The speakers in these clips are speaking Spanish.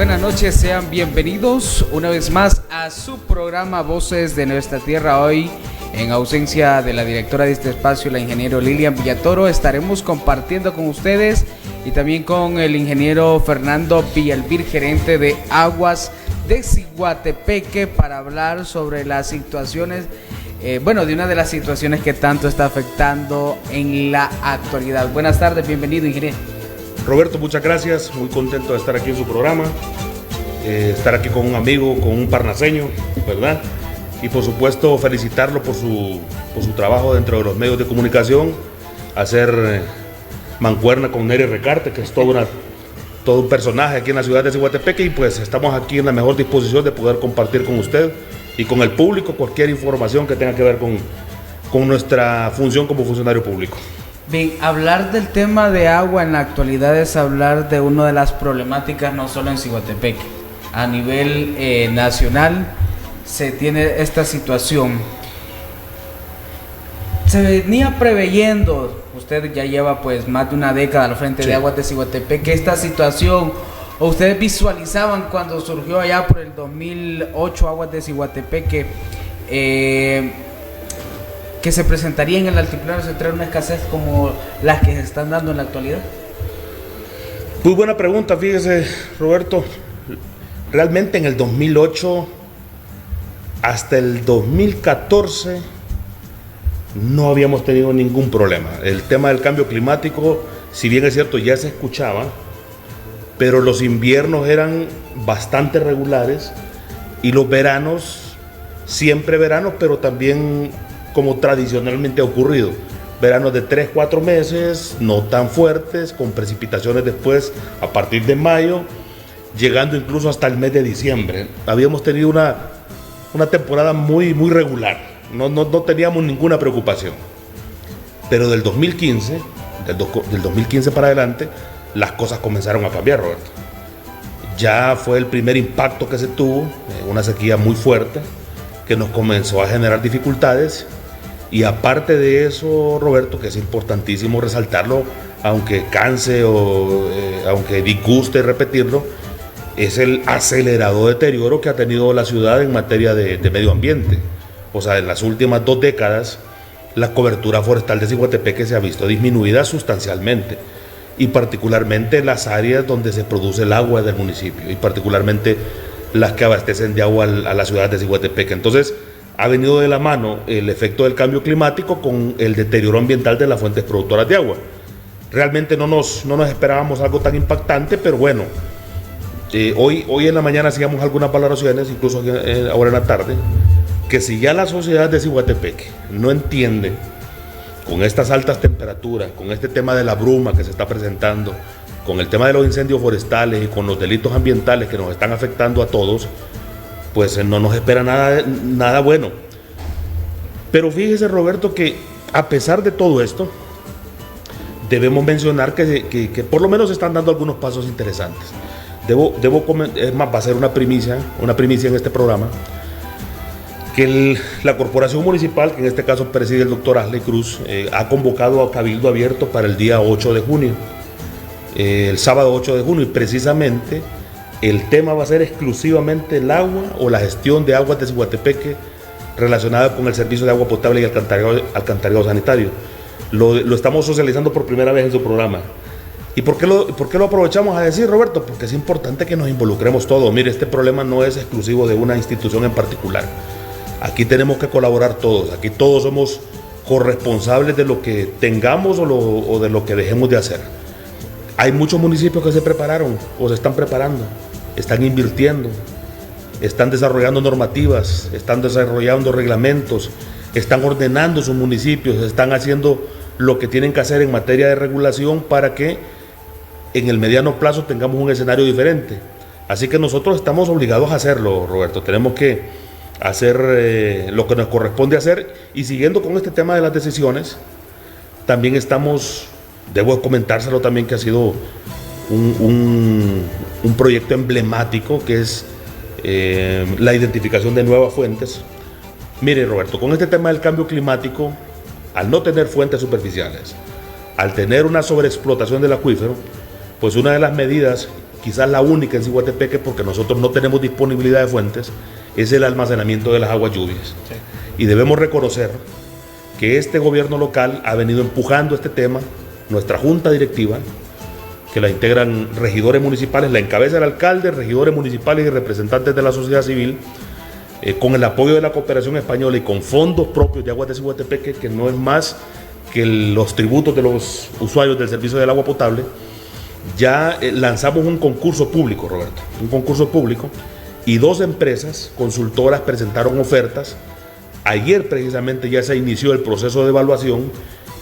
buenas noches, sean bienvenidos una vez más a su programa Voces de Nuestra Tierra. Hoy, en ausencia de la directora de este espacio, la ingeniero Lilian Villatoro, estaremos compartiendo con ustedes y también con el ingeniero Fernando Villalbir, gerente de Aguas de Ciguatepeque, para hablar sobre las situaciones, de una de las situaciones que tanto está afectando en la actualidad. Buenas tardes, bienvenido, ingeniero. Roberto, muchas gracias, muy contento de estar aquí en su programa, estar aquí con un amigo, con un parnaseño, ¿verdad? Y por supuesto felicitarlo por su trabajo dentro de los medios de comunicación, hacer mancuerna con Nery Recarte, que es todo un personaje aquí en la ciudad de Ciguatepeque, y pues estamos aquí en la mejor disposición de poder compartir con usted y con el público cualquier información que tenga que ver con nuestra función como funcionario público. Bien, hablar del tema de agua en la actualidad es hablar de una de las problemáticas no solo en Ciguatepeque, a nivel nacional se tiene esta situación. Se venía preveyendo, usted ya lleva pues más de una década al frente de Aguas de Ciguatepeque, esta situación, o ustedes visualizaban cuando surgió allá por el 2008 Aguas de Ciguatepeque, que se presentaría en el altiplano central una escasez como las que se están dando en la actualidad. Muy buena pregunta, fíjese, Roberto. Realmente en el 2008 hasta el 2014 no habíamos tenido ningún problema. El tema del cambio climático, si bien es cierto, ya se escuchaba, pero los inviernos eran bastante regulares y los veranos, siempre veranos, pero también como tradicionalmente ha ocurrido, veranos de 3-4 meses, no tan fuertes, con precipitaciones después a partir de mayo, llegando incluso hasta el mes de diciembre. Habíamos tenido una temporada muy regular, no teníamos ninguna preocupación. Pero del 2015, del 2015 para adelante, las cosas comenzaron a cambiar, Roberto. Ya fue el primer impacto que se tuvo, una sequía muy fuerte, que nos comenzó a generar dificultades. Y aparte de eso, Roberto, que es importantísimo resaltarlo, aunque canse o aunque disguste repetirlo, es el acelerado deterioro que ha tenido la ciudad en materia de medio ambiente. O sea, en las últimas 2 décadas, la cobertura forestal de Ciguatepeque se ha visto disminuida sustancialmente, y particularmente en las áreas donde se produce el agua del municipio, y particularmente las que abastecen de agua a la ciudad de Ciguatepeque. Entonces, ha venido de la mano el efecto del cambio climático con el deterioro ambiental de las fuentes productoras de agua. Realmente no nos esperábamos algo tan impactante, pero bueno, hoy en la mañana hacíamos algunas valoraciones, incluso ahora en la tarde, que si ya la sociedad de Ciguatepeque no entiende, con estas altas temperaturas, con este tema de la bruma que se está presentando, con el tema de los incendios forestales y con los delitos ambientales que nos están afectando a todos, pues no nos espera nada bueno. Pero fíjese, Roberto, que a pesar de todo esto, debemos mencionar que por lo menos se están dando algunos pasos interesantes. Es más, va a ser una primicia en este programa, que la corporación municipal, que en este caso preside el doctor Asley Cruz, ha convocado a cabildo abierto para el día 8 de junio, el sábado 8 de junio, y precisamente el tema va a ser exclusivamente el agua o la gestión de aguas de Ciguatepeque relacionada con el servicio de agua potable y alcantarillado sanitario. Lo estamos socializando por primera vez en su programa. ¿Y por qué lo aprovechamos a decir, Roberto? Porque es importante que nos involucremos todos. Mire, este problema no es exclusivo de una institución en particular. Aquí tenemos que colaborar todos. Aquí todos somos corresponsables de lo que tengamos o de lo que dejemos de hacer. Hay muchos municipios que se prepararon o se están preparando, están invirtiendo, están desarrollando normativas, están desarrollando reglamentos, están ordenando sus municipios, están haciendo lo que tienen que hacer en materia de regulación para que en el mediano plazo tengamos un escenario diferente. Así que nosotros estamos obligados a hacerlo, Roberto. Tenemos que hacer lo que nos corresponde hacer, y siguiendo con este tema de las decisiones, también estamos, debo comentárselo también, que ha sido un proyecto emblemático, que es la identificación de nuevas fuentes. Mire, Roberto, con este tema del cambio climático, al no tener fuentes superficiales, al tener una sobreexplotación del acuífero, pues una de las medidas quizás la única en Ciguatepeque, porque nosotros no tenemos disponibilidad de fuentes, es el almacenamiento de las aguas lluvias. Sí. Y debemos reconocer que este gobierno local ha venido empujando este tema, nuestra junta directiva, que la integran regidores municipales, la encabeza el alcalde, regidores municipales y representantes de la sociedad civil, con el apoyo de la cooperación española y con fondos propios de Aguas de Ciguatepeque, que no es más que los tributos de los usuarios del servicio del agua potable. Ya lanzamos un concurso público, Roberto, un concurso público, y 2 empresas consultoras presentaron ofertas. Ayer precisamente ya se inició el proceso de evaluación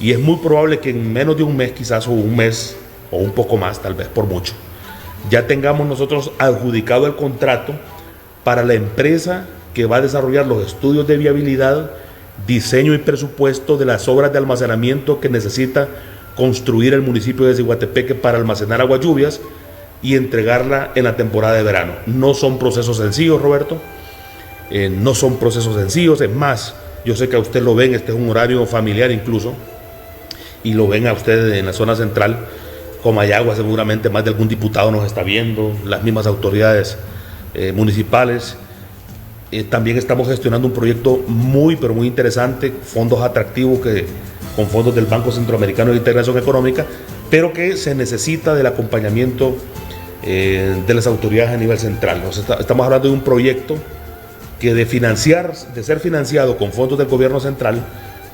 y es muy probable que en menos de un mes, quizás, o un mes o un poco más, tal vez por mucho, ya tengamos nosotros adjudicado el contrato para la empresa que va a desarrollar los estudios de viabilidad, diseño y presupuesto de las obras de almacenamiento que necesita construir el municipio de Ciguatepeque para almacenar aguas lluvias y entregarla en la temporada de verano. No son procesos sencillos, Roberto, no son procesos sencillos. Es más, yo sé que a usted lo ven, este es un horario familiar incluso, y lo ven a usted en la zona central. Comayagua, seguramente más de algún diputado nos está viendo, las mismas autoridades municipales. También estamos gestionando un proyecto pero muy interesante, fondos atractivos con fondos del Banco Centroamericano de Integración Económica, pero que se necesita del acompañamiento de las autoridades a nivel central. Estamos hablando de un proyecto que de ser financiado con fondos del gobierno central,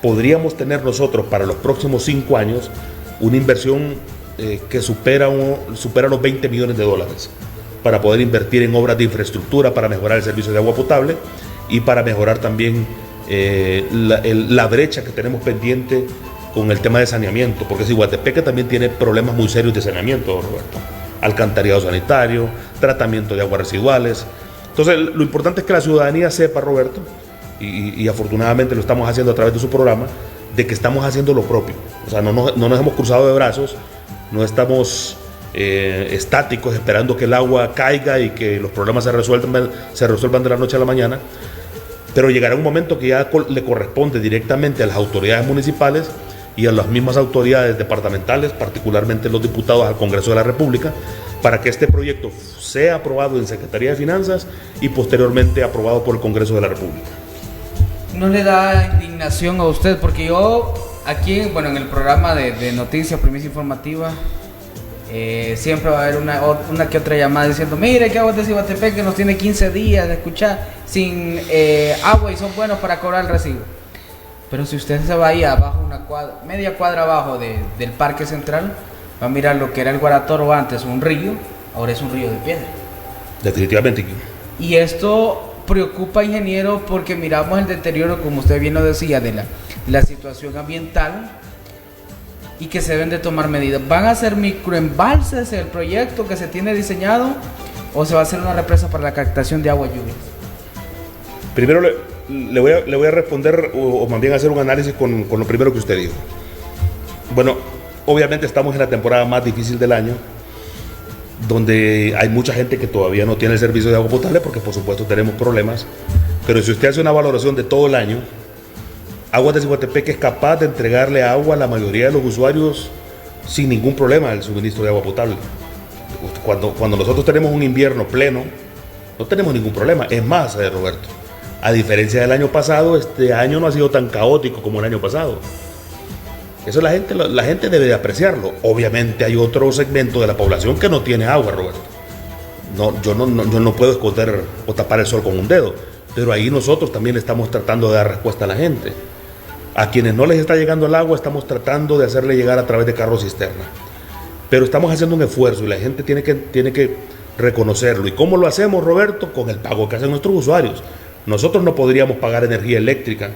podríamos tener nosotros para los próximos 5 años una inversión que supera los 20 millones de dólares para poder invertir en obras de infraestructura para mejorar el servicio de agua potable y para mejorar también la brecha que tenemos pendiente con el tema de saneamiento, porque Ciguatepeque también tiene problemas muy serios de saneamiento, Roberto. Alcantarillado sanitario, tratamiento de aguas residuales. Entonces, lo importante es que la ciudadanía sepa, Roberto, y afortunadamente lo estamos haciendo a través de su programa, de que estamos haciendo lo propio. O sea, no nos hemos cruzado de brazos, no estamos estáticos esperando que el agua caiga y que los problemas se resuelvan de la noche a la mañana, pero llegará un momento que ya le corresponde directamente a las autoridades municipales y a las mismas autoridades departamentales, particularmente los diputados al Congreso de la República, para que este proyecto sea aprobado en Secretaría de Finanzas y posteriormente aprobado por el Congreso de la República. ¿No le da indignación a usted? Porque yo aquí, en el programa de noticias, Primicia Informativa, siempre va a haber una que otra llamada diciendo: mire que Aguas de Ciguatepeque nos tiene 15 días de escuchar sin agua y son buenos para cobrar el recibo. Pero si usted se va ahí abajo, media cuadra abajo del Parque Central, va a mirar lo que era el Guaratoro antes, un río, ahora es un río de piedra. Definitivamente. Y esto preocupa, ingeniero, porque miramos el deterioro, como usted bien lo decía, de la situación ambiental y que se deben de tomar medidas. ¿Van a ser microembalses el proyecto que se tiene diseñado o se va a hacer una represa para la captación de agua lluvia? Primero le voy a responder o más bien hacer un análisis con lo primero que usted dijo. Bueno, obviamente estamos en la temporada más difícil del año, donde hay mucha gente que todavía no tiene el servicio de agua potable porque por supuesto tenemos problemas, pero si usted hace una valoración de todo el año, Aguas de Ciguatepeque es capaz de entregarle agua a la mayoría de los usuarios sin ningún problema el suministro de agua potable. Cuando nosotros tenemos un invierno pleno, no tenemos ningún problema. Es más, Roberto, a diferencia del año pasado, este año no ha sido tan caótico como el año pasado. Eso la gente debe de apreciarlo. Obviamente hay otro segmento de la población que no tiene agua, Roberto. Yo no puedo esconder o tapar el sol con un dedo, pero ahí nosotros también estamos tratando de dar respuesta a la gente. A quienes no les está llegando el agua estamos tratando de hacerle llegar a través de carros cisterna. Pero estamos haciendo un esfuerzo y la gente tiene que reconocerlo. ¿Y cómo lo hacemos, Roberto? Con el pago que hacen nuestros usuarios. Nosotros no podríamos pagar energía eléctrica,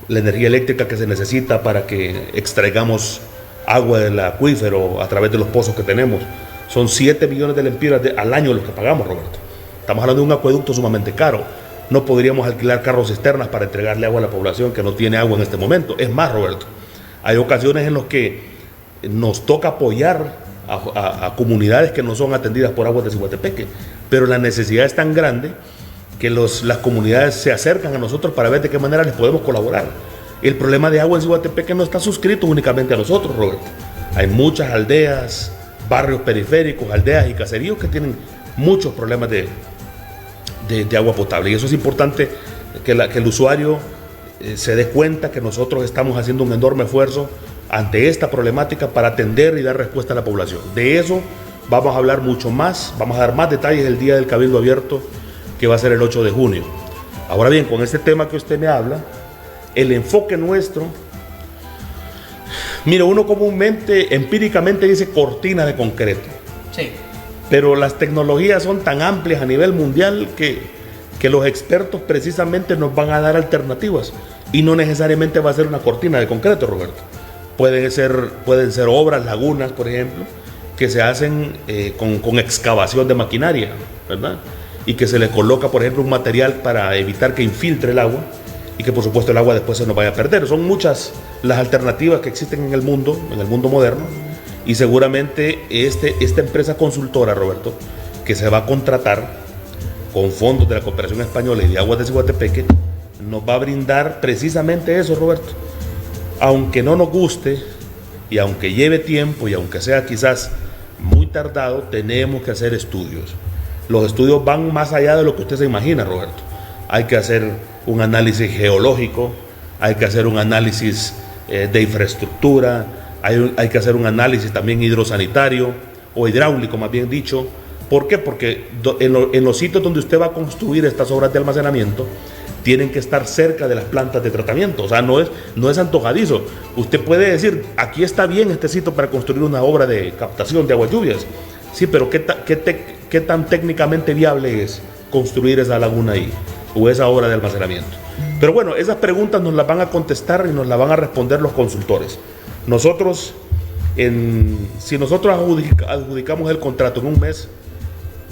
la energía eléctrica que se necesita para que extraigamos agua del acuífero a través de los pozos que tenemos. Son 7 millones de lempiras al año los que pagamos, Roberto. Estamos hablando de un acueducto sumamente caro. No podríamos alquilar carros cisternas para entregarle agua a la población que no tiene agua en este momento. Es más, Roberto, hay ocasiones en las que nos toca apoyar a comunidades que no son atendidas por Aguas de Ciguatepeque, pero la necesidad es tan grande que las comunidades se acercan a nosotros para ver de qué manera les podemos colaborar. El problema de agua en Ciguatepeque no está suscrito únicamente a nosotros, Roberto. Hay muchas aldeas, barrios periféricos, aldeas y caseríos que tienen muchos problemas de agua potable. Y eso es importante que el usuario se dé cuenta que nosotros estamos haciendo un enorme esfuerzo ante esta problemática para atender y dar respuesta a la población. De eso vamos a hablar mucho más, vamos a dar más detalles el día del Cabildo Abierto, que va a ser el 8 de junio. Ahora bien, con este tema que usted me habla, el enfoque nuestro, mira, uno comúnmente, empíricamente dice cortina de concreto. Sí. Pero las tecnologías son tan amplias a nivel mundial que los expertos precisamente nos van a dar alternativas. Y no necesariamente va a ser una cortina de concreto, Roberto. Pueden ser obras, lagunas, por ejemplo, que se hacen con excavación de maquinaria, ¿verdad? Y que se le coloca, por ejemplo, un material para evitar que infiltre el agua y que, por supuesto, el agua después se nos vaya a perder. Son muchas las alternativas que existen en el mundo moderno, y seguramente esta empresa consultora, Roberto, que se va a contratar con fondos de la Cooperación Española y de Aguas de Ciguatepeque, nos va a brindar precisamente eso, Roberto. Aunque no nos guste, y aunque lleve tiempo, y aunque sea quizás muy tardado, tenemos que hacer estudios. Los estudios van más allá de lo que usted se imagina, Roberto. Hay que hacer un análisis geológico, hay que hacer un análisis de infraestructura, hay que hacer un análisis también hidrosanitario, o hidráulico más bien dicho. ¿Por qué? Porque en los sitios donde usted va a construir estas obras de almacenamiento, tienen que estar cerca de las plantas de tratamiento. O sea, no es antojadizo. Usted puede decir, aquí está bien este sitio para construir una obra de captación de aguas lluvias. Sí, pero ¿qué tan técnicamente viable es construir esa laguna ahí o esa obra de almacenamiento? Pero bueno, esas preguntas nos las van a contestar y nos las van a responder los consultores. Nosotros, si nosotros adjudicamos el contrato en un mes,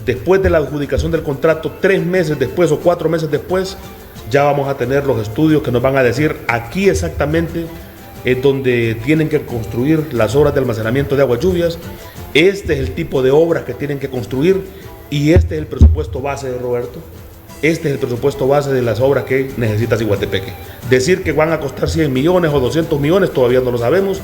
después de la adjudicación del contrato, 3 meses después o 4 meses después, ya vamos a tener los estudios que nos van a decir aquí exactamente es donde tienen que construir las obras de almacenamiento de aguas lluvias. Este es el tipo de obras que tienen que construir y este es el presupuesto base, Roberto. Este es el presupuesto base de las obras que necesita Ciguatepeque. Decir que van a costar 100 millones o 200 millones todavía no lo sabemos,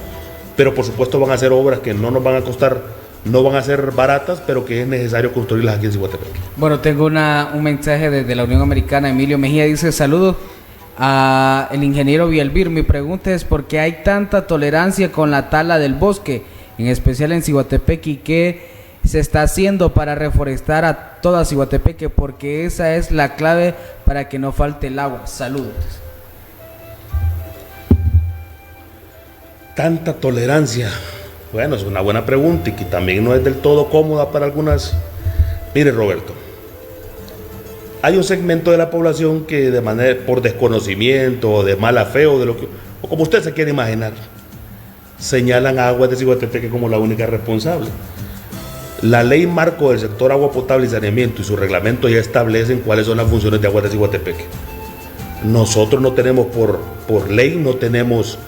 pero por supuesto van a ser obras que no nos van a costar, no van a ser baratas, pero que es necesario construirlas aquí en Ciguatepeque. Bueno, tengo un mensaje desde la Unión Americana. Emilio Mejía dice: saludos a el ingeniero Vielbir. Mi pregunta es ¿por qué hay tanta tolerancia con la tala del bosque, en especial en Ciguatepeque, y qué se está haciendo para reforestar a toda Ciguatepeque? Porque esa es la clave para que no falte el agua. Saludos. Tanta tolerancia. Bueno, es una buena pregunta y que también no es del todo cómoda para algunas. Mire, Roberto, hay un segmento de la población que por desconocimiento o de mala fe o como usted se quiere imaginar, señalan a Aguas de Ciguatepeque como la única responsable. La ley marco del sector agua potable y saneamiento y su reglamento ya establecen cuáles son las funciones de Aguas de Ciguatepeque. Nosotros no tenemos por ley, no tenemos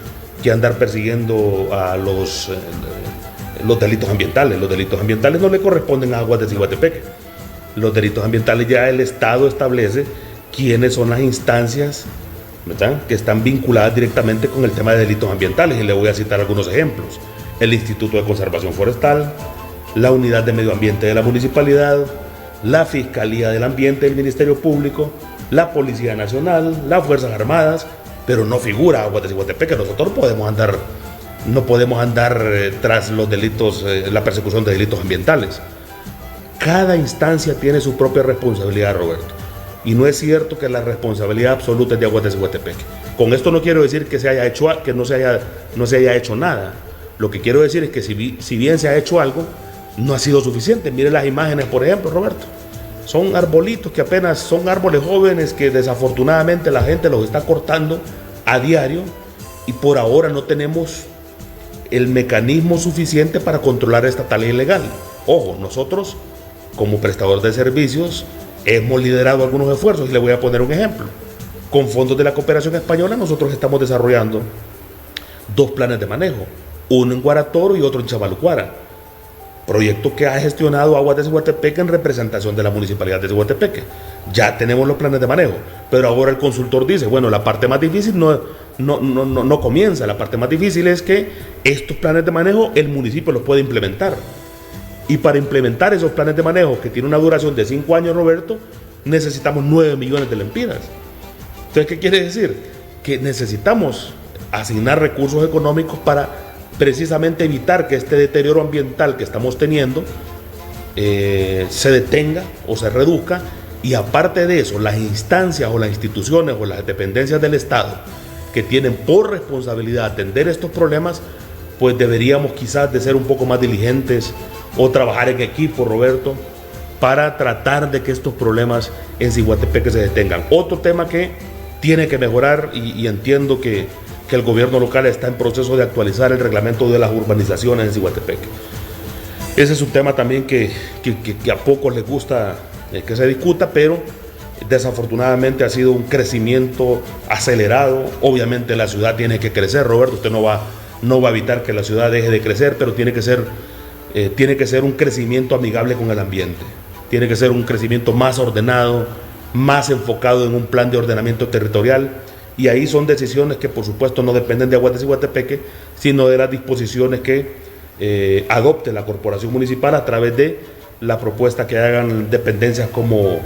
que andar persiguiendo a los delitos ambientales. Los delitos ambientales no le corresponden a Aguas de Ciguatepeque. Los delitos ambientales ya el Estado establece quiénes son las instancias, ¿verdad?, que están vinculadas directamente con el tema de delitos ambientales. Y le voy a citar algunos ejemplos: el Instituto de Conservación Forestal, la Unidad de Medio Ambiente de la Municipalidad, la Fiscalía del Ambiente del Ministerio Público, la Policía Nacional, las Fuerzas Armadas, pero no figura Aguas de Ciguatepeque. Nosotros no podemos andar tras los delitos, la persecución de delitos ambientales. Cada instancia tiene su propia responsabilidad, Roberto, y no es cierto que la responsabilidad absoluta es de Aguas de Ciguatepeque. Con esto no quiero decir que no se haya hecho nada. Lo que quiero decir es que si bien se ha hecho algo, no ha sido suficiente. Mire las imágenes, por ejemplo, Roberto. Son arbolitos que apenas son árboles jóvenes que desafortunadamente la gente los está cortando a diario y por ahora no tenemos el mecanismo suficiente para controlar esta tala ilegal. Ojo, nosotros como prestador de servicios hemos liderado algunos esfuerzos y le voy a poner un ejemplo. Con fondos de la Cooperación Española nosotros estamos desarrollando 2 planes de manejo, uno en Guaratoro y otro en Chavalucuara. Proyecto que ha gestionado Aguas de Ciguatepeque en representación de la Municipalidad de Ciguatepeque. Ya tenemos los planes de manejo, pero ahora el consultor dice, bueno, la parte más difícil no comienza. La parte más difícil es que estos planes de manejo el municipio los puede implementar. Y para implementar esos planes de manejo, que tiene una duración de 5 años, Roberto, necesitamos 9 millones de lempiras. Entonces, ¿qué quiere decir? Que necesitamos asignar recursos económicos para precisamente evitar que este deterioro ambiental que estamos teniendo se detenga o se reduzca. Y aparte de eso, las instancias o las instituciones o las dependencias del Estado que tienen por responsabilidad atender estos problemas, pues deberíamos quizás de ser un poco más diligentes o trabajar en equipo, Roberto, para tratar de que estos problemas en Ciguatepeque se detengan. Otro tema que tiene que mejorar, y entiendo que el gobierno local está en proceso de actualizar el reglamento de las urbanizaciones en Ciguatepeque. Ese es un tema también que a pocos les gusta que se discuta, pero desafortunadamente ha sido un crecimiento acelerado. Obviamente la ciudad tiene que crecer, Roberto, usted no va a evitar que la ciudad deje de crecer, pero tiene que ser un crecimiento amigable con el ambiente, tiene que ser un crecimiento más ordenado, más enfocado en un plan de ordenamiento territorial, y ahí son decisiones que por supuesto no dependen de Aguas de Ciguatepeque, sino de las disposiciones que adopte la corporación municipal a través de la propuesta que hagan dependencias como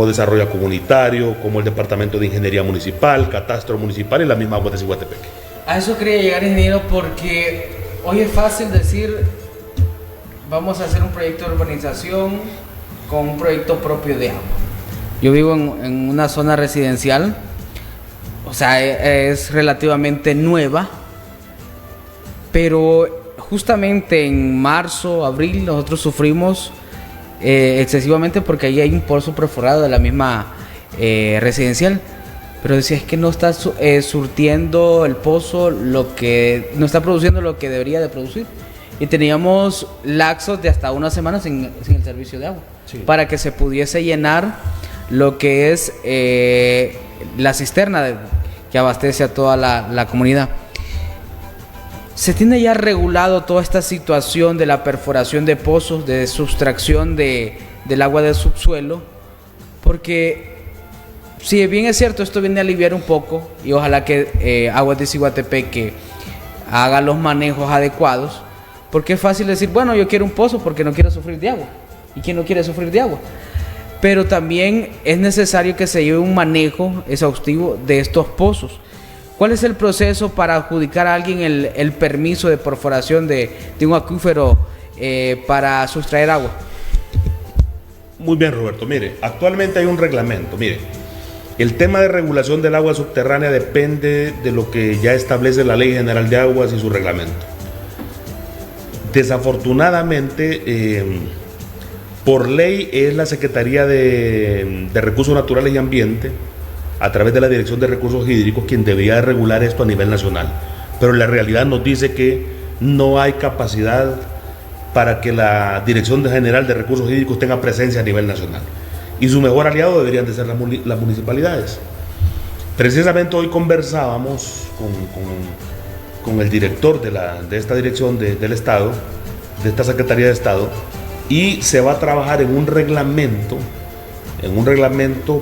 Desarrollo Comunitario, como el Departamento de Ingeniería Municipal, Catastro Municipal y la misma Aguas de Ciguatepeque. A eso quería llegar, ingeniero, porque hoy es fácil decir vamos a hacer un proyecto de urbanización con un proyecto propio de agua. Yo vivo en una zona residencial, o sea, es relativamente nueva, pero justamente en marzo, abril, nosotros sufrimos excesivamente porque ahí hay un pozo perforado de la misma residencial. Pero decía, es que no está surtiendo el pozo, no está produciendo lo que debería de producir. Y teníamos lapsos de hasta una semana sin el servicio de agua, sí, para que se pudiese llenar lo que es la cisterna que abastece a toda la comunidad. Se tiene ya regulado toda esta situación de la perforación de pozos, de sustracción del agua del subsuelo, porque si bien es cierto, esto viene a aliviar un poco, y ojalá que Aguas de Ciguatepeque haga los manejos adecuados, porque es fácil decir, bueno, yo quiero un pozo porque no quiero sufrir de agua. ¿Y quién no quiere sufrir de agua? Pero también es necesario que se lleve un manejo exhaustivo de estos pozos. ¿Cuál es el proceso para adjudicar a alguien el permiso de perforación de un acuífero para sustraer agua? Muy bien, Roberto. Mire, actualmente hay un reglamento. Mire, el tema de regulación del agua subterránea depende de lo que ya establece la Ley General de Aguas y su reglamento. Desafortunadamente, por ley es la Secretaría de Recursos Naturales y Ambiente, a través de la Dirección de Recursos Hídricos, quien debería regular esto a nivel nacional. Pero la realidad nos dice que no hay capacidad para que la Dirección General de Recursos Hídricos tenga presencia a nivel nacional. Y su mejor aliado deberían de ser las municipalidades. Precisamente hoy conversábamos con el director de esta dirección del Estado, de esta Secretaría de Estado, y se va a trabajar en un reglamento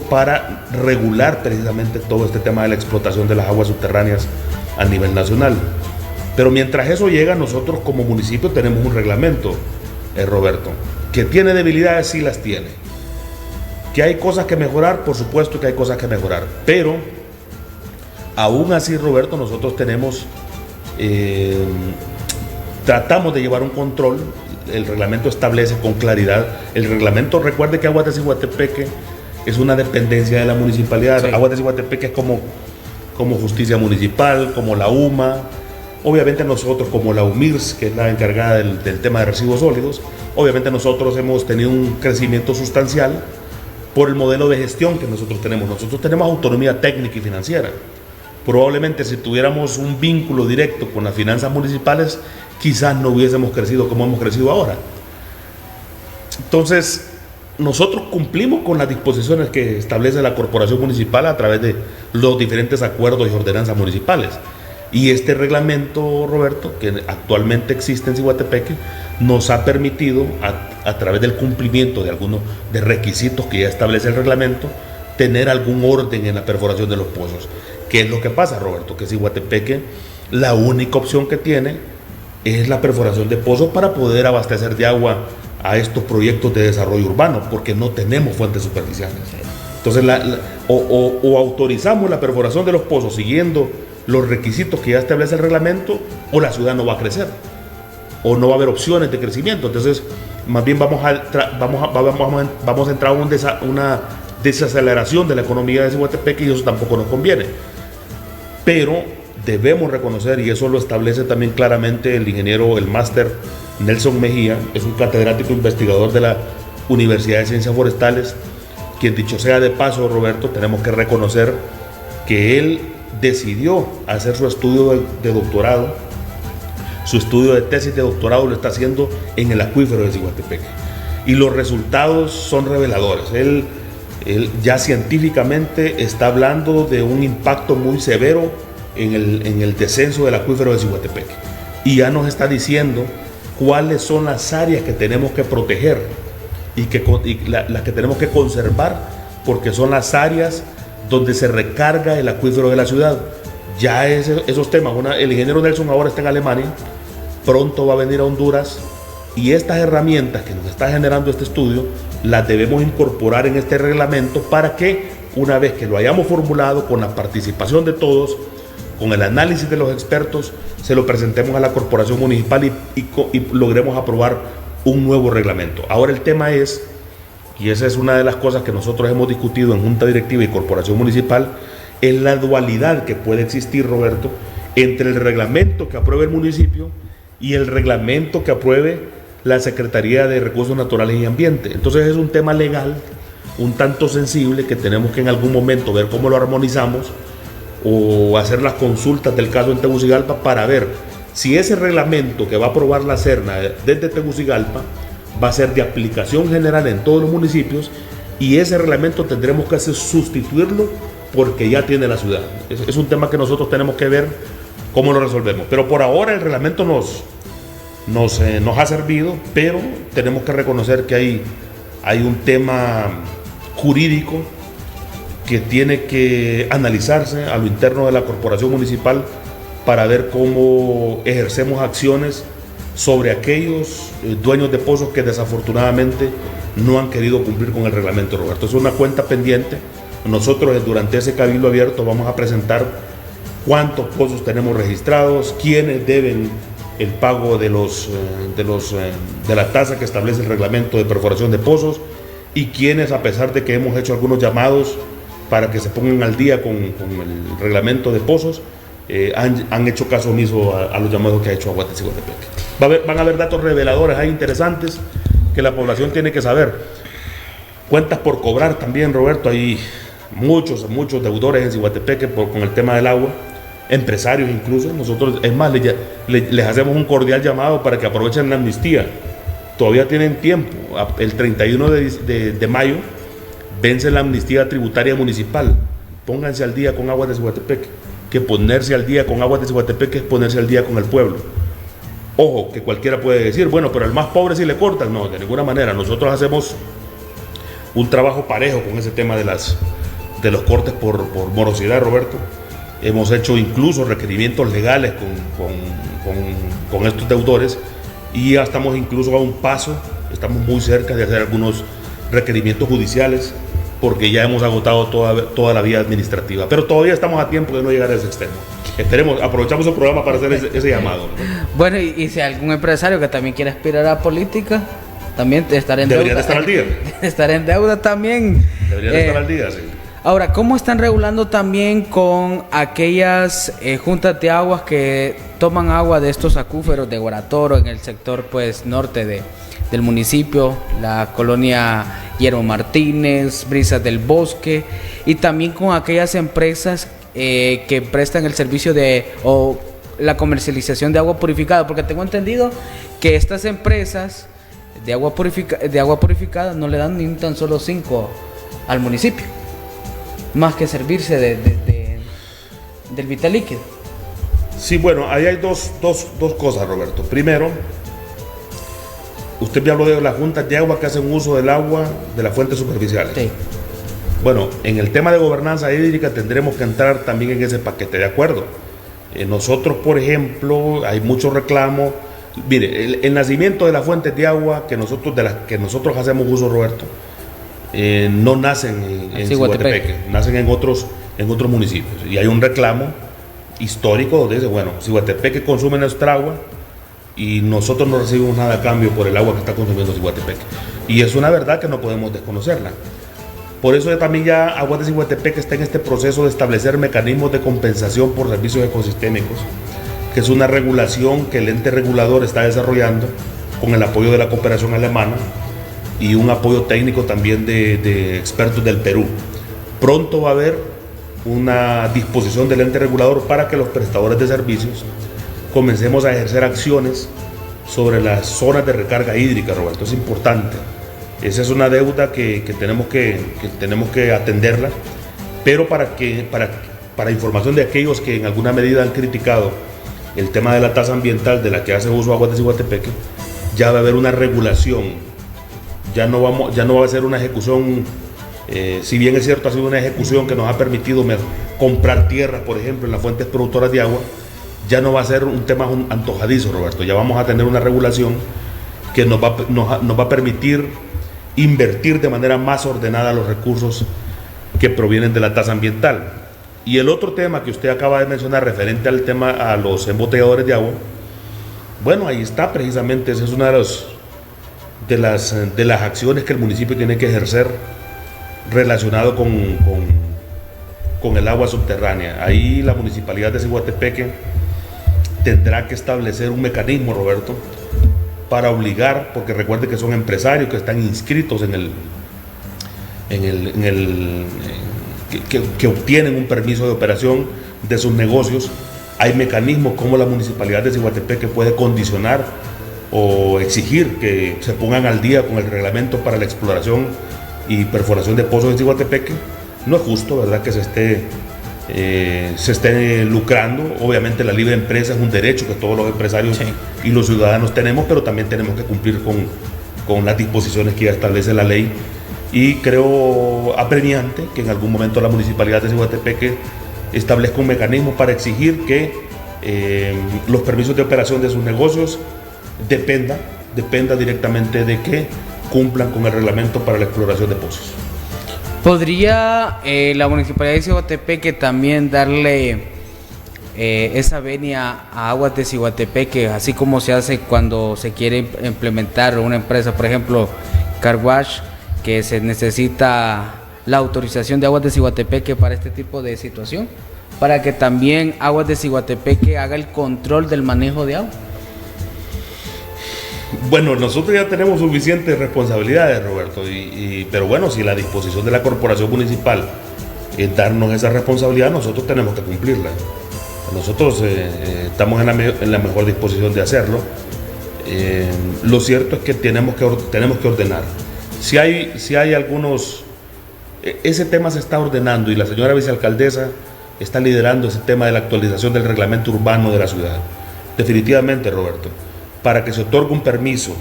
para regular precisamente todo este tema de la explotación de las aguas subterráneas a nivel nacional. Pero mientras eso llega, nosotros como municipio tenemos un reglamento, Roberto, que tiene debilidades, sí las tiene. Que hay cosas que mejorar, por supuesto que hay cosas que mejorar, pero aún así, Roberto, nosotros tratamos de llevar un control. El reglamento establece con claridad. El reglamento, recuerde que Aguas de Ciguatepeque es una dependencia de la municipalidad. Sí. Aguas de Ciguatepeque es como Justicia Municipal, como la UMA. Obviamente nosotros, como la UMIRS, que es la encargada del tema de residuos sólidos, obviamente nosotros hemos tenido un crecimiento sustancial por el modelo de gestión que nosotros tenemos. Nosotros tenemos autonomía técnica y financiera. Probablemente si tuviéramos un vínculo directo con las finanzas municipales, quizás no hubiésemos crecido como hemos crecido ahora. Entonces, nosotros cumplimos con las disposiciones que establece la corporación municipal a través de los diferentes acuerdos y ordenanzas municipales. Y este reglamento, Roberto, que actualmente existe en Ciguatepeque, nos ha permitido, a través del cumplimiento de algunos de requisitos que ya establece el reglamento, tener algún orden en la perforación de los pozos. ¿Qué es lo que pasa, Roberto? Que Ciguatepeque, la única opción que tiene es la perforación de pozos para poder abastecer de agua a estos proyectos de desarrollo urbano, porque no tenemos fuentes superficiales. Entonces, o autorizamos la perforación de los pozos siguiendo los requisitos que ya establece el reglamento, o la ciudad no va a crecer, o no va a haber opciones de crecimiento. Entonces, más bien vamos a entrar a una desaceleración de la economía de Ciguatepeque, y eso tampoco nos conviene. Pero debemos reconocer, y eso lo establece también claramente el máster Nelson Mejía, es un catedrático investigador de la Universidad de Ciencias Forestales, quien, dicho sea de paso, Roberto, tenemos que reconocer que él decidió hacer su estudio de doctorado, su estudio de tesis de doctorado lo está haciendo en el acuífero de Ciguatepeque, y los resultados son reveladores. Él ya científicamente está hablando de un impacto muy severo en el descenso del acuífero de Ciguatepeque, y ya nos está diciendo cuáles son las áreas que tenemos que proteger y las que tenemos que conservar, porque son las áreas donde se recarga el acuífero de la ciudad. Ya esos temas, el ingeniero Nelson ahora está en Alemania, pronto va a venir a Honduras, y estas herramientas que nos está generando este estudio las debemos incorporar en este reglamento para que, una vez que lo hayamos formulado con la participación de todos, con el análisis de los expertos, se lo presentemos a la corporación municipal y logremos aprobar un nuevo reglamento. Ahora el tema es, y esa es una de las cosas que nosotros hemos discutido en Junta Directiva y Corporación Municipal, es la dualidad que puede existir, Roberto, entre el reglamento que apruebe el municipio y el reglamento que apruebe la Secretaría de Recursos Naturales y Ambiente. Entonces es un tema legal un tanto sensible que tenemos que en algún momento ver cómo lo armonizamos, o hacer las consultas del caso en Tegucigalpa para ver si ese reglamento que va a aprobar la Serna desde Tegucigalpa va a ser de aplicación general en todos los municipios, y ese reglamento tendremos que sustituirlo porque ya tiene la ciudad. Es un tema que nosotros tenemos que ver cómo lo resolvemos, pero por ahora el reglamento nos ha servido, pero tenemos que reconocer que hay un tema jurídico que tiene que analizarse a lo interno de la corporación municipal para ver cómo ejercemos acciones sobre aquellos dueños de pozos que desafortunadamente no han querido cumplir con el reglamento, Roberto. Es una cuenta pendiente. Nosotros durante ese cabildo abierto vamos a presentar cuántos pozos tenemos registrados, quiénes deben el pago de la tasa que establece el reglamento de perforación de pozos, y quiénes, a pesar de que hemos hecho algunos llamados para que se pongan al día con el reglamento de pozos, han hecho caso omiso a los llamados que ha hecho Aguas de Ciguatepeque. Van a haber datos reveladores ahí interesantes que la población tiene que saber. Cuentas por cobrar también, Roberto. Hay muchos deudores en Ciguatepeque con el tema del agua, empresarios incluso. Nosotros, es más, les hacemos un cordial llamado para que aprovechen la amnistía. Todavía tienen tiempo. El 31 de mayo vence la amnistía tributaria municipal. Pónganse al día con Aguas de Ciguatepeque, que ponerse al día con Aguas de Ciguatepeque es ponerse al día con el pueblo. Ojo, que cualquiera puede decir, bueno, pero al más pobre sí le cortan. No, de ninguna manera. Nosotros hacemos un trabajo parejo con ese tema de los cortes por morosidad, Roberto. Hemos hecho incluso requerimientos legales con estos deudores, y ya estamos incluso a un paso, estamos muy cerca de hacer algunos requerimientos judiciales, porque ya hemos agotado toda la vía administrativa, pero todavía estamos a tiempo de no llegar a ese extremo. Aprovechamos el programa para hacer ese llamado, ¿no? Bueno, y si algún empresario que también quiere aspirar a política, también estar en deberían deuda. Estar al día. Estar en deuda también. Deberían estar al día, sí. Ahora, ¿cómo están regulando también con aquellas juntas de aguas que toman agua de estos acuíferos de Guaratoro en el sector pues norte del municipio, la colonia Hierro Martínez, Brisas del Bosque, y también con aquellas empresas que prestan el servicio o la comercialización de agua purificada? Porque tengo entendido que estas empresas de agua purificada no le dan ni tan solo 5 al municipio, más que servirse del vital líquido. Sí, bueno, ahí hay dos cosas, Roberto. Primero, usted me habló de las juntas de agua que hacen uso del agua de las fuentes superficiales. Sí. Bueno, en el tema de gobernanza hídrica tendremos que entrar también en ese paquete, ¿de acuerdo? Nosotros, por ejemplo, hay mucho reclamo Mire, el nacimiento de las fuentes de agua de las que nosotros hacemos uso, Roberto, no nacen en Ciguatepeque, nacen en otros municipios. Y hay un reclamo histórico donde dice, bueno, Ciguatepeque consume nuestra agua y nosotros no recibimos nada a cambio por el agua que está consumiendo Ciguatepeque. Y es una verdad que no podemos desconocerla. Por eso también ya Aguas de Ciguatepeque está en este proceso de establecer mecanismos de compensación por servicios ecosistémicos, que es una regulación que el ente regulador está desarrollando con el apoyo de la cooperación alemana y un apoyo técnico también de expertos del Perú. Pronto va a haber una disposición del ente regulador para que los prestadores de servicios comencemos a ejercer acciones sobre las zonas de recarga hídrica, Roberto. Es importante. Esa es una deuda que tenemos que atenderla, pero para información de aquellos que en alguna medida han criticado el tema de la tasa ambiental de la que hace uso Aguas de Ciguatepeque, ya va a haber una regulación, ya no va a ser una ejecución, si bien es cierto ha sido una ejecución que nos ha permitido comprar tierra, por ejemplo, en las fuentes productoras de agua, ya no va a ser un tema antojadizo, Roberto, ya vamos a tener una regulación que nos va a permitir invertir de manera más ordenada los recursos que provienen de la tasa ambiental. Y el otro tema que usted acaba de mencionar referente al tema a los embotelladores de agua, bueno, ahí está precisamente, esa es una de las acciones que el municipio tiene que ejercer relacionado con el agua subterránea. Ahí la municipalidad de Ciguatepeque tendrá que establecer un mecanismo, Roberto, para obligar, porque recuerde que son empresarios que están inscritos que obtienen un permiso de operación de sus negocios. Hay mecanismos como la municipalidad de Ciguatepeque puede condicionar o exigir que se pongan al día con el reglamento para la exploración y perforación de pozos de Ciguatepeque. No es justo, ¿verdad?, que se esté lucrando. Obviamente la libre empresa es un derecho que todos los empresarios y los ciudadanos tenemos, pero también tenemos que cumplir con las disposiciones que ya establece la ley. Y creo apremiante que en algún momento la municipalidad de Ciguatepeque establezca un mecanismo para exigir que los permisos de operación de sus negocios dependa directamente de que cumplan con el reglamento para la exploración de pozos. ¿Podría la municipalidad de Ciguatepeque también darle esa venia a Aguas de Ciguatepeque, así como se hace cuando se quiere implementar una empresa, por ejemplo, Car Wash, que se necesita la autorización de Aguas de Ciguatepeque para este tipo de situación, para que también Aguas de Ciguatepeque haga el control del manejo de agua? Bueno, nosotros ya tenemos suficientes responsabilidades, Roberto, pero bueno, si la disposición de la corporación municipal es darnos esa responsabilidad, nosotros tenemos que cumplirla. Nosotros estamos en la mejor disposición de hacerlo. Lo cierto es que tenemos que ordenar. Si hay algunos... Ese tema se está ordenando y la señora vicealcaldesa está liderando ese tema de la actualización del reglamento urbano de la ciudad. Definitivamente, Roberto, para que se otorgue un permiso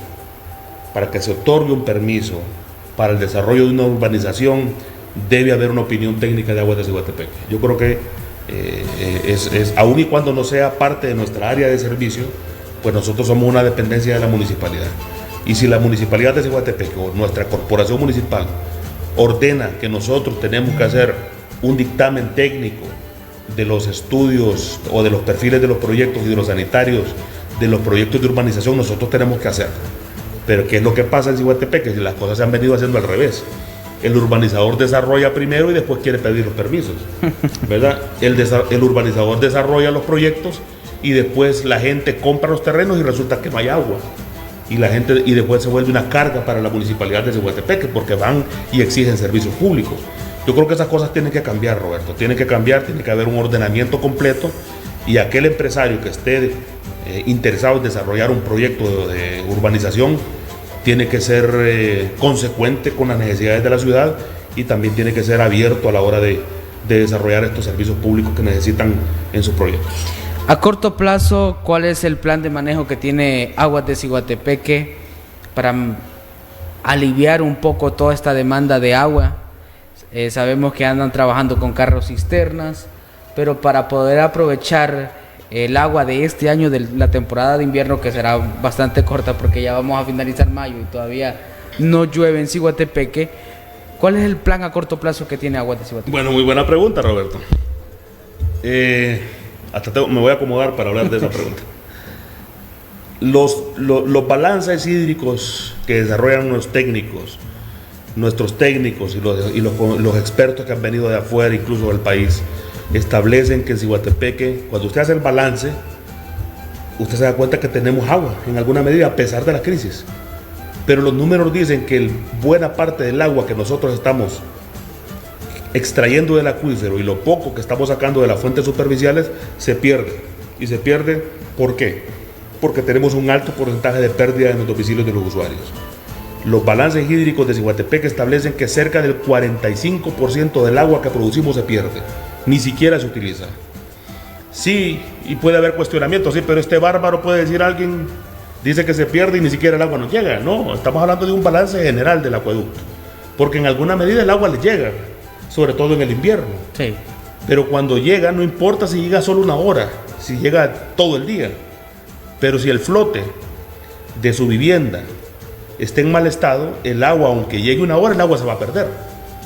para el desarrollo de una urbanización, debe haber una opinión técnica de Aguas de Ciguatepeque. Yo creo que aun y cuando no sea parte de nuestra área de servicio, pues nosotros somos una dependencia de la municipalidad. Y si la municipalidad de Ciguatepeque o nuestra corporación municipal ordena que nosotros tenemos que hacer un dictamen técnico de los estudios o de los perfiles de los proyectos hidrosanitarios, de los proyectos de urbanización, nosotros tenemos que hacerlo. Pero ¿qué es lo que pasa en Ciguatepeque? Si las cosas se han venido haciendo al revés. El urbanizador desarrolla primero y después quiere pedir los permisos, ¿verdad? El urbanizador desarrolla los proyectos y después la gente compra los terrenos y resulta que no hay agua. Y después se vuelve una carga para la municipalidad de Ciguatepeque porque van y exigen servicios públicos. Yo creo que esas cosas tienen que cambiar, Roberto. Tiene que haber un ordenamiento completo y aquel empresario que esté interesado en desarrollar un proyecto de urbanización tiene que ser consecuente con las necesidades de la ciudad y también tiene que ser abierto a la hora de desarrollar estos servicios públicos que necesitan en sus proyectos. A corto plazo, ¿cuál es el plan de manejo que tiene Aguas de Ciguatepeque para aliviar un poco toda esta demanda de agua? Sabemos que andan trabajando con carros cisternas, pero para poder aprovechar el agua de este año, de la temporada de invierno, que será bastante corta porque ya vamos a finalizar mayo y todavía no llueve en Ciguatepeque, ¿cuál es el plan a corto plazo que tiene Aguas de Ciguatepeque? Bueno, muy buena pregunta, Roberto. Me voy a acomodar para hablar de esa pregunta. Los balances hídricos que desarrollan nuestros técnicos y los expertos que han venido de afuera, incluso del país, establecen que en Ciguatepeque, cuando usted hace el balance, usted se da cuenta que tenemos agua en alguna medida a pesar de la crisis. Pero los números dicen que buena parte del agua que nosotros estamos extrayendo del acuífero y lo poco que estamos sacando de las fuentes superficiales se pierde. ¿Y se pierde por qué? Porque tenemos un alto porcentaje de pérdida en los domicilios de los usuarios. Los balances hídricos de Ciguatepeque establecen que cerca del 45% del agua que producimos se pierde, ni siquiera se utiliza. Sí, y puede haber cuestionamientos, sí, pero este bárbaro puede decir alguien, dice que se pierde y ni siquiera el agua nos llega. No, estamos hablando de un balance general del acueducto, porque en alguna medida el agua le llega, sobre todo en el invierno. Sí. Pero cuando llega, no importa si llega solo una hora, si llega todo el día, pero si el flote de su vivienda está en mal estado, el agua, aunque llegue una hora, el agua se va a perder.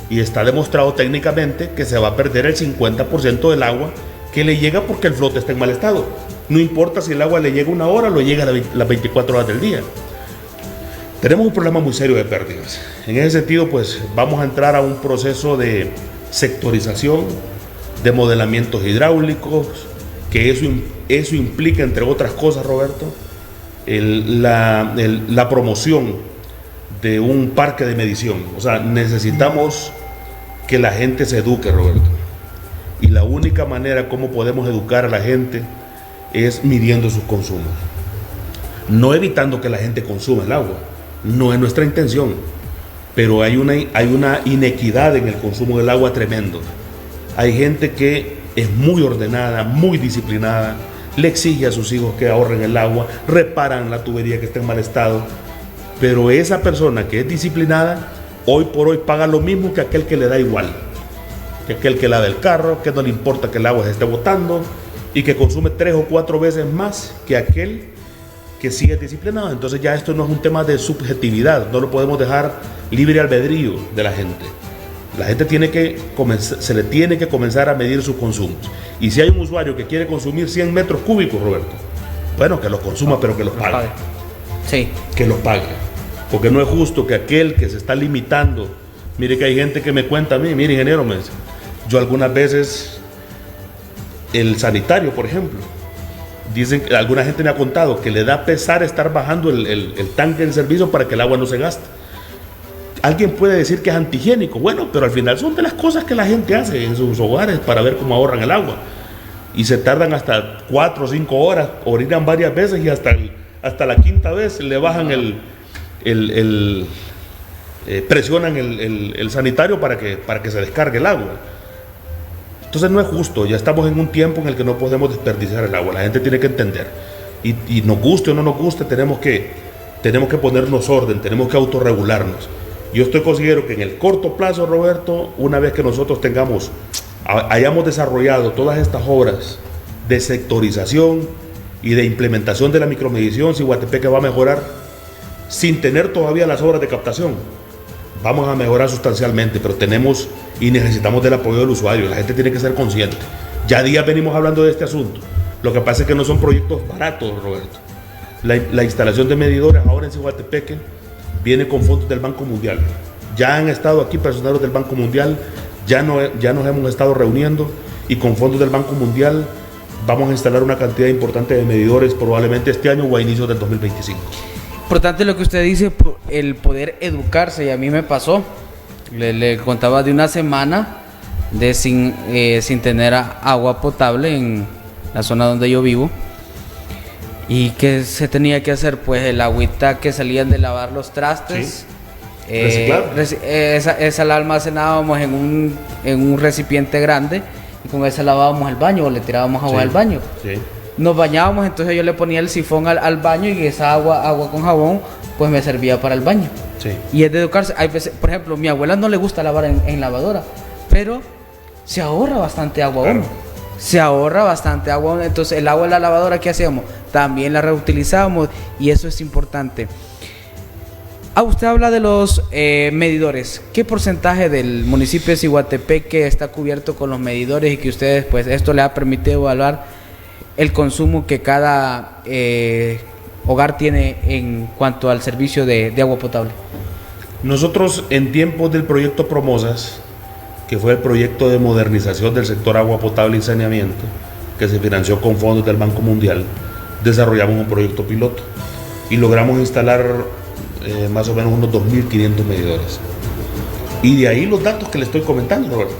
Y está demostrado técnicamente que se va a perder el 50% del agua que le llega porque el flote está en mal estado. No importa si el agua le llega una hora o le llega las 24 horas del día. Tenemos un problema muy serio de pérdidas. En ese sentido, pues vamos a entrar a un proceso de sectorización, de modelamientos hidráulicos, que eso implica, entre otras cosas, Roberto, la promoción de un parque de medición. O sea, necesitamos que la gente se eduque, Roberto. Y la única manera como podemos educar a la gente es midiendo sus consumos. No evitando que la gente consuma el agua. No es nuestra intención. Pero hay una inequidad en el consumo del agua tremendo. Hay gente que es muy ordenada, muy disciplinada, le exige a sus hijos que ahorren el agua, reparan la tubería que está en mal estado, pero esa persona que es disciplinada, hoy por hoy paga lo mismo que aquel que le da igual, que aquel que lava el carro, que no le importa que el agua se esté botando y que consume 3 o 4 veces más que aquel que sigue disciplinado. Entonces ya esto no es un tema de subjetividad, no lo podemos dejar libre albedrío de la gente. La gente se le tiene que comenzar a medir sus consumos. Y si hay un usuario que quiere consumir 100 metros cúbicos, Roberto, bueno, que los consuma, pero que los pague. Sí. Que los pague. Porque no es justo que aquel que se está limitando, mire que hay gente que me cuenta a mí, mire ingeniero, me dice, yo algunas veces, el sanitario, por ejemplo, dicen, alguna gente me ha contado que le da pesar estar bajando el tanque de servicio para que el agua no se gaste. Alguien puede decir que es antihigiénico, bueno, pero al final son de las cosas que la gente hace en sus hogares para ver cómo ahorran el agua. Y se tardan hasta 4 o 5 horas, orinan varias veces y hasta la quinta vez le bajan presionan el sanitario para que se descargue el agua. Entonces no es justo, ya estamos en un tiempo en el que no podemos desperdiciar el agua, la gente tiene que entender. Y nos guste o no nos guste, tenemos que ponernos orden, tenemos que autorregularnos. Yo considero que en el corto plazo, Roberto, una vez que nosotros hayamos desarrollado todas estas obras de sectorización y de implementación de la micromedición, Ciguatepeque va a mejorar sin tener todavía las obras de captación. Vamos a mejorar sustancialmente, pero tenemos y necesitamos del apoyo del usuario. La gente tiene que ser consciente. Ya días venimos hablando de este asunto. Lo que pasa es que no son proyectos baratos, Roberto. La instalación de medidores ahora en Ciguatepeque viene con fondos del Banco Mundial. Ya han estado aquí personeros del Banco Mundial, ya nos hemos estado reuniendo y con fondos del Banco Mundial vamos a instalar una cantidad importante de medidores probablemente este año o a inicios del 2025. Importante lo que usted dice, el poder educarse, y a mí me pasó. Le contaba de una semana sin tener agua potable en la zona donde yo vivo. ¿Y qué se tenía que hacer? Pues el agüita que salían de lavar los trastes, sí. Esa la almacenábamos en un recipiente grande y con esa lavábamos el baño o le tirábamos agua al baño. Sí. Nos bañábamos, entonces yo le ponía el sifón al baño y esa agua con jabón pues me servía para el baño. Sí. Y es de educarse. Hay veces, por ejemplo, a mi abuela no le gusta lavar en lavadora, pero se ahorra bastante agua. Claro. se ahorra bastante agua. Entonces el agua de la lavadora, ¿qué hacemos? También la reutilizamos, y eso es importante. Usted habla de los medidores. ¿Qué porcentaje del municipio de Ciguatepeque está cubierto con los medidores, y que ustedes, pues, esto le ha permitido evaluar el consumo que cada hogar tiene en cuanto al servicio de agua potable? Nosotros, en tiempos del proyecto Promosas, que fue el proyecto de modernización del sector agua potable y saneamiento, que se financió con fondos del Banco Mundial, desarrollamos un proyecto piloto y logramos instalar más o menos unos 2.500 medidores. Y de ahí los datos que le estoy comentando, Roberto.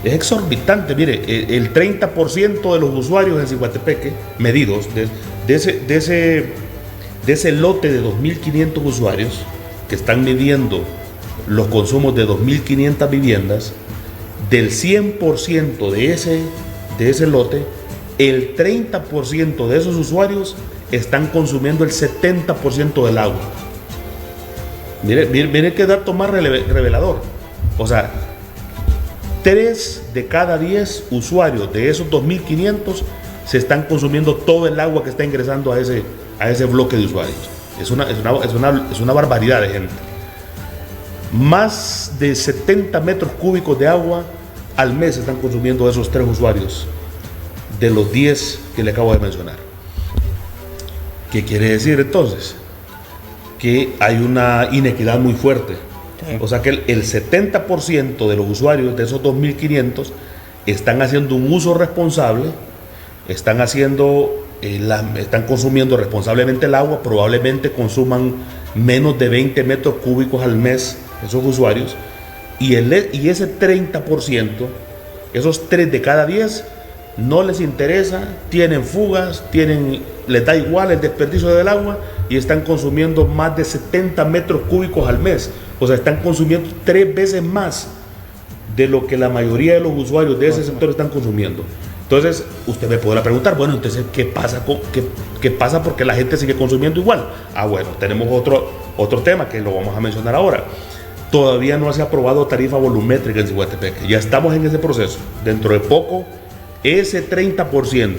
Es exorbitante. Mire, el 30% de los usuarios en Ciguatepeque, medidos, de ese lote de 2.500 usuarios que están midiendo los consumos de 2.500 viviendas, del 100% de ese lote, el 30% de esos usuarios están consumiendo el 70% del agua. Mire qué dato más revelador. O sea, 3 de cada 10 usuarios de esos 2.500 se están consumiendo todo el agua que está ingresando a ese bloque de usuarios. Es una barbaridad de gente. Más de 70 metros cúbicos de agua al mes se están consumiendo esos 3 usuarios de los 10 que le acabo de mencionar. ¿Qué quiere decir entonces? Que hay una inequidad muy fuerte. Sí. O sea que el 70% de los usuarios de esos 2.500 están haciendo un uso responsable, están consumiendo responsablemente el agua, probablemente consuman menos de 20 metros cúbicos al mes esos usuarios, y ese 30%, esos 3 de cada 10, no les interesa, tienen fugas, les da igual el desperdicio del agua, y están consumiendo más de 70 metros cúbicos al mes. O sea, están consumiendo 3 veces más de lo que la mayoría de los usuarios de ese sector están consumiendo. Entonces, usted me podrá preguntar, bueno, entonces, ¿qué pasa porque la gente sigue consumiendo igual? Bueno, tenemos otro tema que lo vamos a mencionar ahora. Todavía no se ha aprobado tarifa volumétrica en Ciguatepeque. Ya estamos en ese proceso. Dentro de poco, ese 30%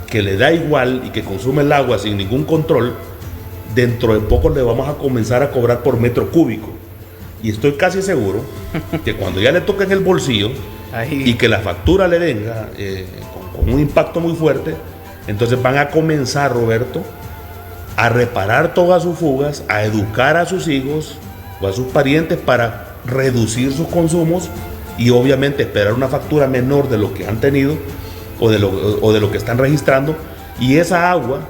que le da igual y que consume el agua sin ningún control, dentro de poco le vamos a comenzar a cobrar por metro cúbico. Y estoy casi seguro que cuando ya le toquen el bolsillo y que la factura le venga con un impacto muy fuerte, entonces van a comenzar, Roberto, a reparar todas sus fugas, a educar a sus hijos o a sus parientes para reducir sus consumos, y obviamente esperar una factura menor de lo que han tenido o de lo que están registrando. Y esa agua,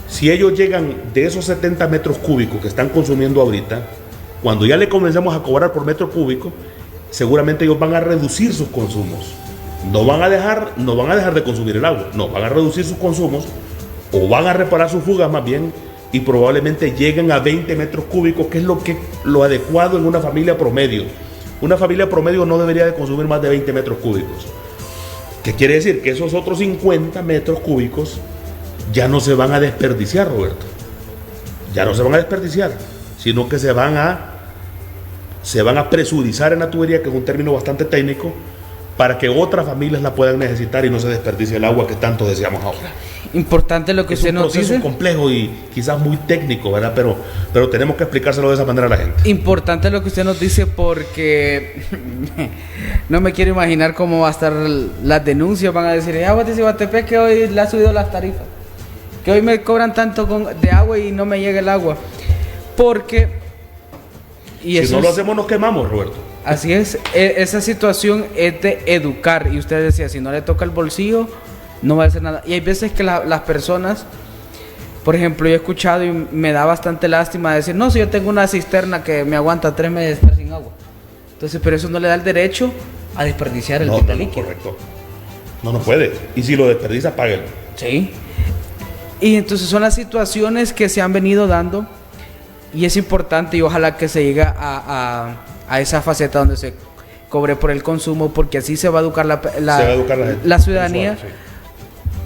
si ellos llegan de esos 70 metros cúbicos que están consumiendo ahorita, cuando ya le comencemos a cobrar por metro cúbico, seguramente ellos van a reducir sus consumos. No van a dejar de consumir el agua, no, van a reducir sus consumos, o van a reparar sus fugas más bien, y probablemente lleguen a 20 metros cúbicos, que es lo adecuado en una familia promedio. Una familia promedio no debería de consumir más de 20 metros cúbicos. ¿Qué quiere decir? Que esos otros 50 metros cúbicos ya no se van a desperdiciar, Roberto. Ya no se van a desperdiciar, sino que se van a presurizar en la tubería, que es un término bastante técnico, para que otras familias la puedan necesitar y no se desperdicie el agua que tanto deseamos ahora. Importante lo que usted nos dice. Es un proceso complejo y quizás muy técnico, ¿verdad? Pero tenemos que explicárselo de esa manera a la gente. Importante lo que usted nos dice, porque no me quiero imaginar cómo va a estar las denuncias. Van a decir, Aguas de Ciguatepeque, que hoy le ha subido las tarifas, que hoy me cobran tanto de agua y no me llega el agua. Porque... si no lo hacemos, nos quemamos, Roberto. Así es, esa situación es de educar. Y usted decía, si no le toca el bolsillo, no va a hacer nada. Y hay veces que las personas, por ejemplo, yo he escuchado y me da bastante lástima decir, no, si yo tengo una cisterna que me aguanta 3 meses de estar sin agua. Entonces, pero eso no le da el derecho a desperdiciar el vital líquido. Correcto. No puede. Y si lo desperdicia, páguelo. Sí. Y entonces son las situaciones que se han venido dando, y es importante, y ojalá que se llegue a esa faceta donde se cobre por el consumo, porque así se va a educar la ciudadanía, sí,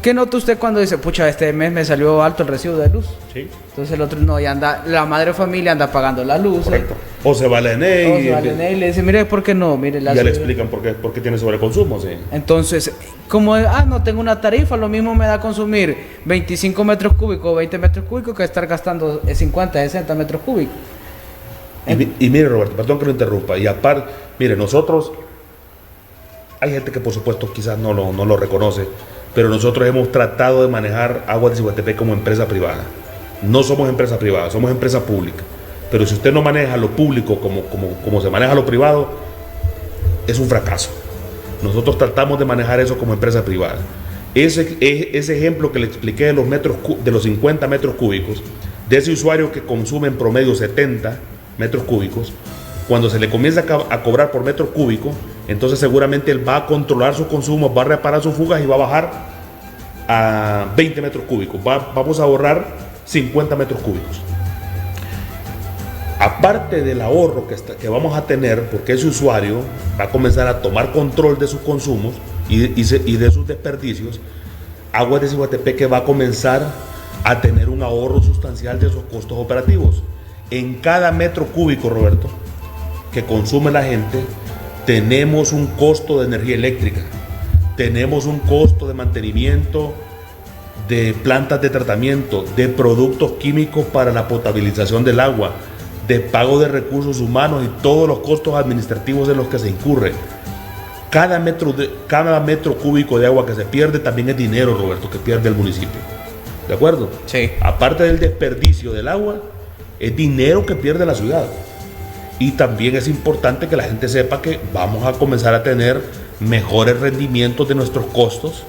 ¿Qué nota usted cuando dice, pucha, este mes me salió alto el recibo de luz? Sí. Entonces el otro no, ya anda, la madre de familia anda pagando la luz. Correcto. O se va a la ENE y le dice, mire, ¿por qué no? Mire, ya le explican por qué tiene sobreconsumo, sí. Entonces, como, no tengo una tarifa, lo mismo me da consumir 25 metros cúbicos, 20 metros cúbicos que estar gastando 50, 60 metros cúbicos. Y mire, Roberto, perdón que lo interrumpa, y aparte, mire, nosotros, hay gente que por supuesto quizás no lo reconoce, pero nosotros hemos tratado de manejar Aguas de Ciguatepec como empresa privada. No somos empresa privada, somos empresa pública. Pero si usted no maneja lo público como se maneja lo privado, es un fracaso. Nosotros tratamos de manejar eso como empresa privada. Ese ejemplo que le expliqué de los 50 metros cúbicos, de ese usuario que consume en promedio 70 metros cúbicos, cuando se le comienza a cobrar por metro cúbico, entonces seguramente él va a controlar su consumo, va a reparar sus fugas y va a bajar a 20 metros cúbicos. Vamos a ahorrar 50 metros cúbicos. Aparte del ahorro que vamos a tener, porque ese usuario va a comenzar a tomar control de sus consumos y de sus desperdicios, Aguas de Ciguatepec va a comenzar a tener un ahorro sustancial de sus costos operativos. En cada metro cúbico, Roberto, que consume la gente, tenemos un costo de energía eléctrica, tenemos un costo de mantenimiento de plantas de tratamiento, de productos químicos para la potabilización del agua, de pago de recursos humanos y todos los costos administrativos en los que se incurre. Cada metro cúbico de agua que se pierde también es dinero, Roberto, que pierde el municipio. ¿De acuerdo? Sí. Aparte del desperdicio del agua, es dinero que pierde la ciudad. Y también es importante que la gente sepa que vamos a comenzar a tener mejores rendimientos de nuestros costos,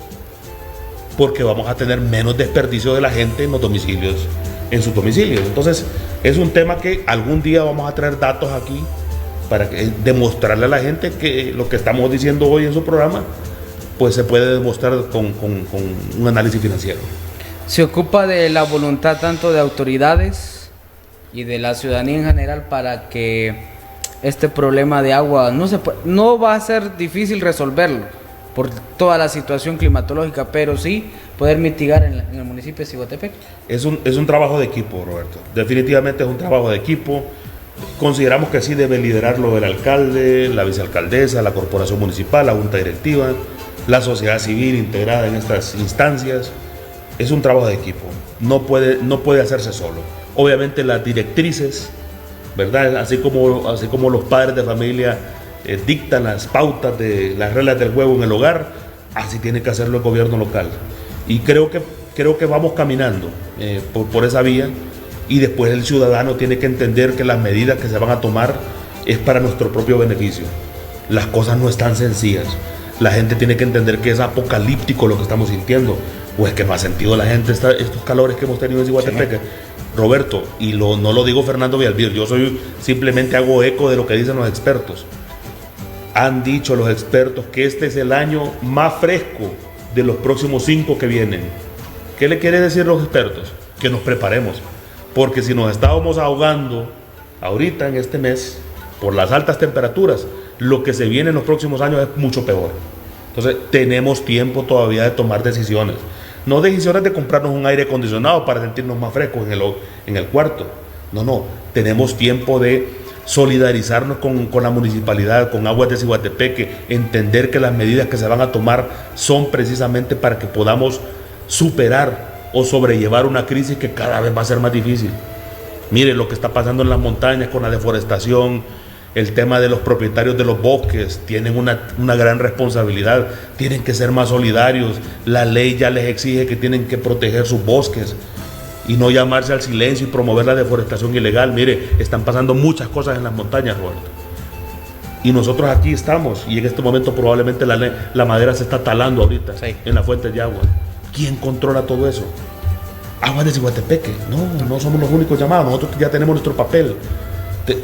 porque vamos a tener menos desperdicio de la gente en los domicilios, en sus domicilios. Entonces, es un tema que algún día vamos a traer datos aquí para demostrarle a la gente que lo que estamos diciendo hoy en su programa, pues se puede demostrar con un análisis financiero. Se ocupa de la voluntad tanto de autoridades y de la ciudadanía en general para que este problema de agua no va a ser difícil resolverlo por toda la situación climatológica, pero sí poder mitigar en el municipio de Ciguatepec. Es un trabajo de equipo, Roberto. Definitivamente es un trabajo de equipo. Consideramos que sí debe liderarlo el alcalde, la vicealcaldesa, la corporación municipal, la junta directiva, la sociedad civil integrada en estas instancias. Es un trabajo de equipo. No puede hacerse solo. Obviamente las directrices, ¿verdad? Así como los padres de familia dictan las pautas de las reglas del juego en el hogar, así tiene que hacerlo el gobierno local. Y creo que vamos caminando por esa vía, y después el ciudadano tiene que entender que las medidas que se van a tomar es para nuestro propio beneficio. Las cosas no están sencillas. La gente tiene que entender que es apocalíptico lo que estamos sintiendo. O es que no ha sentido la gente estos calores que hemos tenido en Ciguatepec. Sí. Roberto, y no lo digo Fernando Villalbir, yo simplemente hago eco de lo que dicen los expertos. Han dicho los expertos que este es el año más fresco de los próximos 5 que vienen. ¿Qué le quiere decir los expertos? Que nos preparemos, porque si nos estábamos ahogando ahorita en este mes por las altas temperaturas, lo que se viene en los próximos años es mucho peor. Entonces tenemos tiempo todavía de tomar decisiones. No decisiones de comprarnos un aire acondicionado para sentirnos más frescos en el cuarto. No, tenemos tiempo de solidarizarnos con la municipalidad, con Aguas de Ciguatepec, entender que las medidas que se van a tomar son precisamente para que podamos superar o sobrellevar una crisis que cada vez va a ser más difícil. Mire lo que está pasando en las montañas con la deforestación, el tema de los propietarios de los bosques, tienen una gran responsabilidad, tienen que ser más solidarios. La ley ya les exige que tienen que proteger sus bosques y no llamarse al silencio y promover la deforestación ilegal. Mire, están pasando muchas cosas en las montañas, Roberto. Y nosotros aquí estamos, y en este momento probablemente la madera se está talando ahorita, sí, en las fuentes de agua. ¿Quién controla todo eso? Aguas de Ciguatepec. No somos los únicos llamados, nosotros ya tenemos nuestro papel.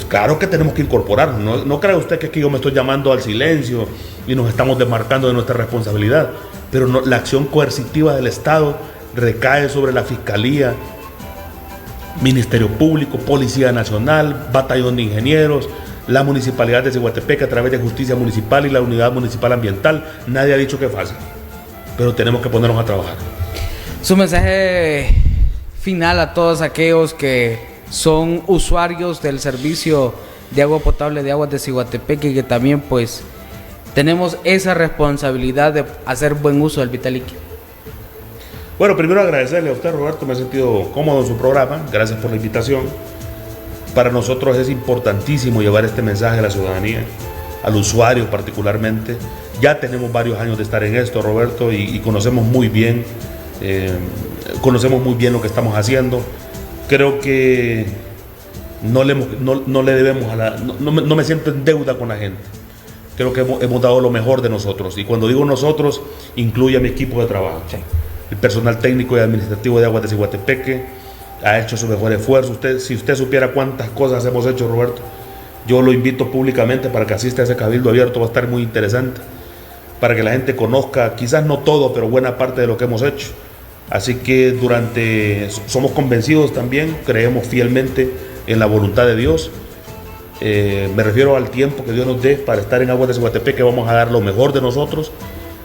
Claro que tenemos que incorporarnos. No cree usted que aquí yo me estoy llamando al silencio y nos estamos desmarcando de nuestra responsabilidad, pero la acción coercitiva del Estado recae sobre la Fiscalía, Ministerio Público, Policía Nacional, Batallón de Ingenieros, la Municipalidad de Ciguatepec a través de Justicia Municipal y la Unidad Municipal Ambiental. Nadie ha dicho que es fácil, pero tenemos que ponernos a trabajar. Su mensaje final a todos aquellos que son usuarios del servicio de agua potable de Aguas de Ciguatepeque, que también pues tenemos esa responsabilidad de hacer buen uso del vital líquido. Bueno, primero agradecerle a usted, Roberto, me he sentido cómodo en su programa, gracias por la invitación. Para nosotros es importantísimo llevar este mensaje a la ciudadanía, al usuario particularmente. Ya tenemos varios años de estar en esto, Roberto, y conocemos muy bien lo que estamos haciendo. Creo que no le debemos no me siento en deuda con la gente. Creo que hemos dado lo mejor de nosotros, y cuando digo nosotros, incluye a mi equipo de trabajo. Sí. El personal técnico y administrativo de Aguas de Ciguatepeque ha hecho su mejor esfuerzo. Si usted supiera cuántas cosas hemos hecho, Roberto, yo lo invito públicamente para que asista a ese cabildo abierto, va a estar muy interesante, para que la gente conozca, quizás no todo, pero buena parte de lo que hemos hecho. Así que somos convencidos también, creemos fielmente en la voluntad de Dios. Me refiero al tiempo que Dios nos dé para estar en Aguas de Ciguatepeque, vamos a dar lo mejor de nosotros.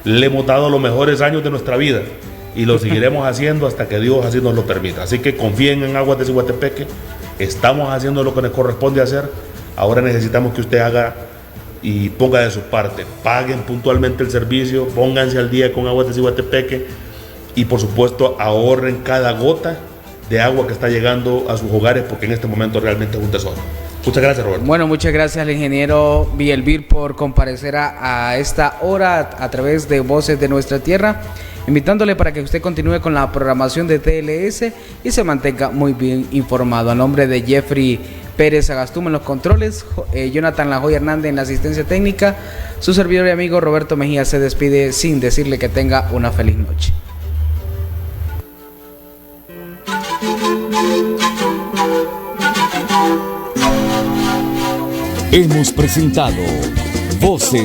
Le hemos dado los mejores años de nuestra vida y lo seguiremos haciendo hasta que Dios así nos lo permita. Así que confíen en Aguas de Ciguatepeque, estamos haciendo lo que nos corresponde hacer. Ahora necesitamos que usted haga y ponga de su parte, paguen puntualmente el servicio, pónganse al día con Aguas de Ciguatepeque y por supuesto ahorren cada gota de agua que está llegando a sus hogares, porque en este momento realmente es un tesoro. Muchas gracias, Roberto. Bueno, muchas gracias al ingeniero Villalbir por comparecer a esta hora a través de Voces de Nuestra Tierra, invitándole para que usted continúe con la programación de TLS y se mantenga muy bien informado. A nombre de Jeffrey Pérez Agastuma en los controles, Jonathan La Joya Hernández en la asistencia técnica, su servidor y amigo Roberto Mejía se despide sin decirle que tenga una feliz noche. Hemos presentado Voces